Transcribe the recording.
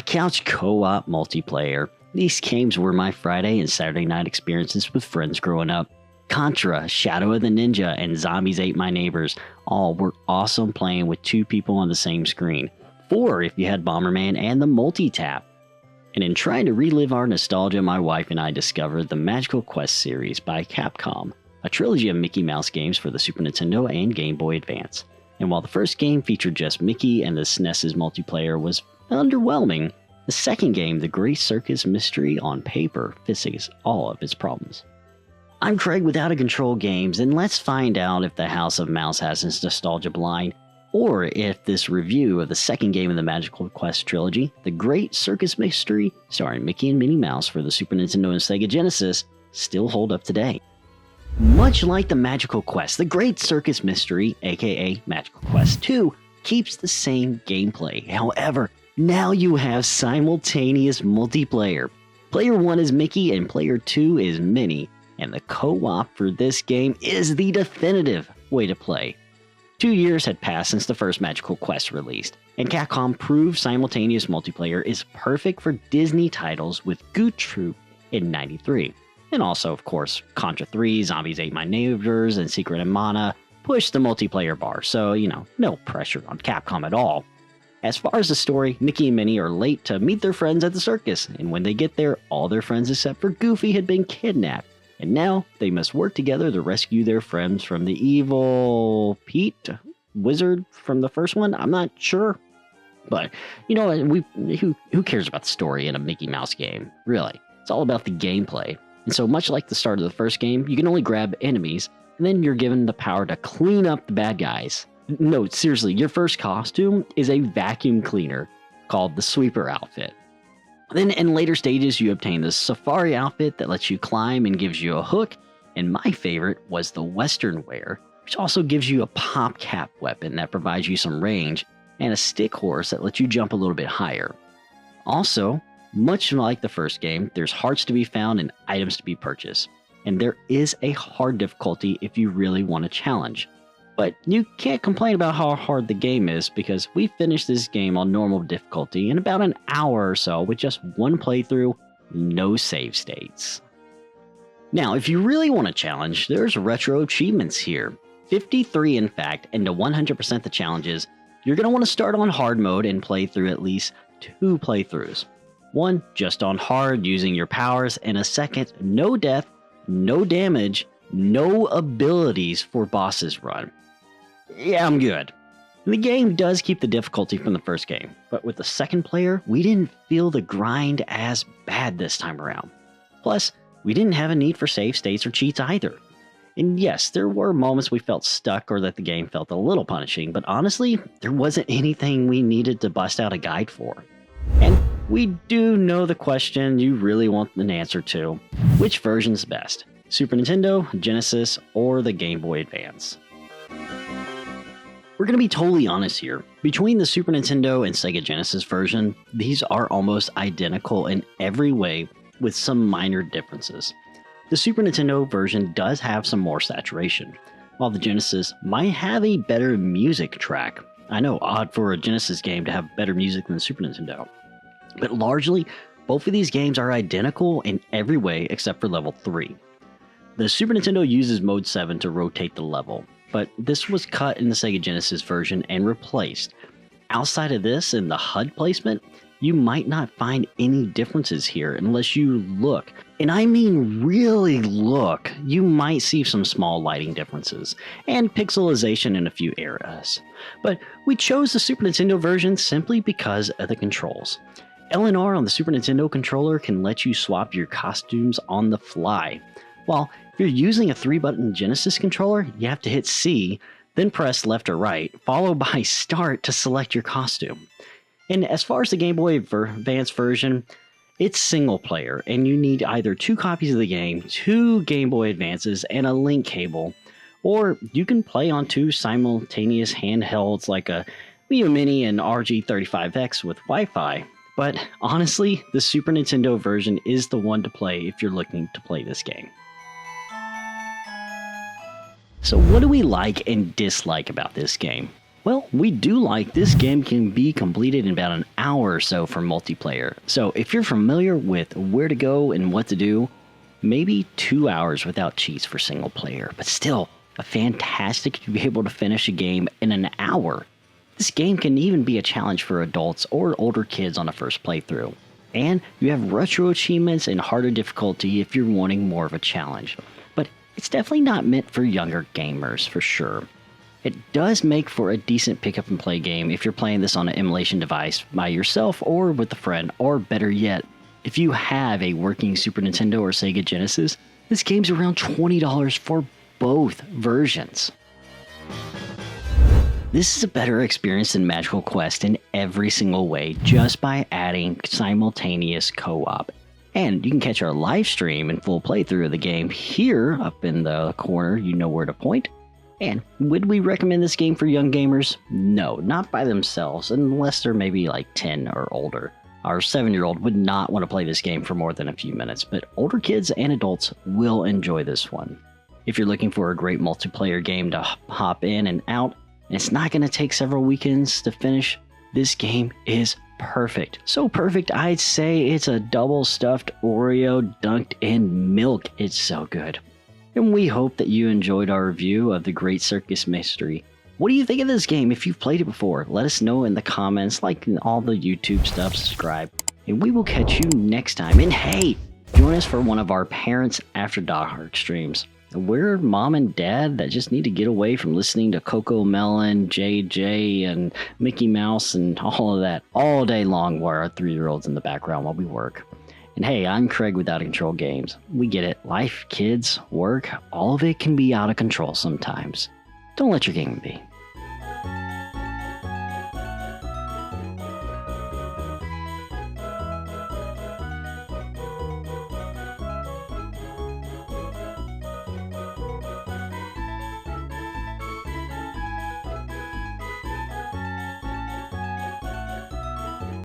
Couch co-op multiplayer. These games were my Friday and Saturday night experiences with friends growing up. Contra, Shadow of the Ninja, and Zombies Ate My Neighbors all were awesome playing with two people on the same screen. 4 if you had Bomberman and the multi-tap. And in trying to relive our nostalgia, my wife and I discovered the Magical Quest series by Capcom, a trilogy of Mickey Mouse games for the Super Nintendo and Game Boy Advance. And while the first game featured just Mickey and the SNES's multiplayer was underwhelming, the second game, The Great Circus Mystery on paper, fixes all of its problems. I'm Craig with Out of Control Games, and let's find out if the House of Mouse has its nostalgia blind, or if this review of the second game in the Magical Quest trilogy, The Great Circus Mystery, starring Mickey and Minnie Mouse for the Super Nintendo and Sega Genesis, still hold up today. Much like the Magical Quest, The Great Circus Mystery, aka Magical Quest 2, keeps the same gameplay. However, now you have simultaneous multiplayer. Player 1 is Mickey and Player 2 is Minnie, and the co-op for this game is the definitive way to play. 2 years had passed since the first Magical Quest released, and Capcom proved simultaneous multiplayer is perfect for Disney titles with Goof Troop in '93. And also, of course, Contra 3, Zombies Ate My Neighbors, and Secret of Mana pushed the multiplayer bar, so, no pressure on Capcom at all. As far as the story, Mickey and Minnie are late to meet their friends at the circus, and when they get there, all their friends except for Goofy had been kidnapped. And now they must work together to rescue their friends from the evil Pete wizard from the first one. I'm not sure, but who cares about the story in a Mickey Mouse game? Really, it's all about the gameplay. And so much like the start of the first game, you can only grab enemies, and then you're given the power to clean up the bad guys. No, seriously, your first costume is a vacuum cleaner called the Sweeper outfit. Then in later stages, you obtain the Safari outfit that lets you climb and gives you a hook, and my favorite was the Western wear, which also gives you a pop cap weapon that provides you some range, and a stick horse that lets you jump a little bit higher. Also, much like the first game, there's hearts to be found and items to be purchased, and there is a hard difficulty if you really want a challenge. But you can't complain about how hard the game is because we finished this game on normal difficulty in about an hour or so with just one playthrough, no save states. Now, if you really want a challenge, there's retro achievements here. 53 in fact, and to 100% the challenges, you're going to want to start on hard mode and play through at least 2 playthroughs. One just on hard using your powers, and a second no death, no damage, no abilities for bosses run. Yeah, I'm good. The game does keep the difficulty from the first game, but with the second player, we didn't feel the grind as bad this time around. Plus, we didn't have a need for save states or cheats either. And yes, there were moments we felt stuck or that the game felt a little punishing, but honestly, there wasn't anything we needed to bust out a guide for. And we do know the question you really want an answer to. Which version's best? Super Nintendo, Genesis, or the Game Boy Advance? We're going to be totally honest here. Between the Super Nintendo and Sega Genesis version, these are almost identical in every way with some minor differences. The Super Nintendo version does have some more saturation, while the Genesis might have a better music track. I know, odd for a Genesis game to have better music than the Super Nintendo. But largely, both of these games are identical in every way except for level 3. The Super Nintendo uses Mode 7 to rotate the level, but this was cut in the Sega Genesis version and replaced. Outside of this and the HUD placement, you might not find any differences here unless you look. And I mean really look. You might see some small lighting differences and pixelization in a few areas. But we chose the Super Nintendo version simply because of the controls. L and R on the Super Nintendo controller can let you swap your costumes on the fly, while if you're using a 3-button Genesis controller, you have to hit C, then press left or right, followed by start to select your costume. And as far as the Game Boy Advance version, it's single player, and you need either 2 copies of the game, 2 Game Boy Advances, and a link cable, or you can play on 2 simultaneous handhelds like a Wii U Mini and RG35X with Wi-Fi. But honestly, the Super Nintendo version is the one to play if you're looking to play this game. So what do we like and dislike about this game? Well, we do like this game can be completed in about an hour or so for multiplayer. So if you're familiar with where to go and what to do, maybe 2 hours without cheats for single player, but still a fantastic to be able to finish a game in an hour. This game can even be a challenge for adults or older kids on a first playthrough. And you have retro achievements and harder difficulty if you're wanting more of a challenge. But it's definitely not meant for younger gamers for sure. It does make for a decent pick up and play game if you're playing this on an emulation device by yourself or with a friend, or better yet, if you have a working Super Nintendo or Sega Genesis, this game's around $20 for both versions. This is a better experience than Magical Quest in every single way just by adding simultaneous co-op. And you can catch our live stream and full playthrough of the game here up in the corner, you know where to point. And would we recommend this game for young gamers? No, not by themselves, unless they're maybe like 10 or older. Our 7-year-old would not want to play this game for more than a few minutes, but older kids and adults will enjoy this one. If you're looking for a great multiplayer game to hop in and out, and it's not going to take several weekends to finish, this game is perfect. So perfect, I'd say it's a double stuffed Oreo dunked in milk. It's so good. And we hope that you enjoyed our review of the Great Circus Mystery. What do you think of this game if you've played it before? Let us know in the comments, like all the YouTube stuff, subscribe. And we will catch you next time. And hey, join us for one of our Parents After Dark streams. We're mom and dad that just need to get away from listening to Coco Melon, JJ, and Mickey Mouse and all of that all day long while our 3-year-old's in the background while we work. And hey, I'm Craig with Out of Control Games. We get it. Life, kids, work, all of it can be out of control sometimes. Don't let your game be.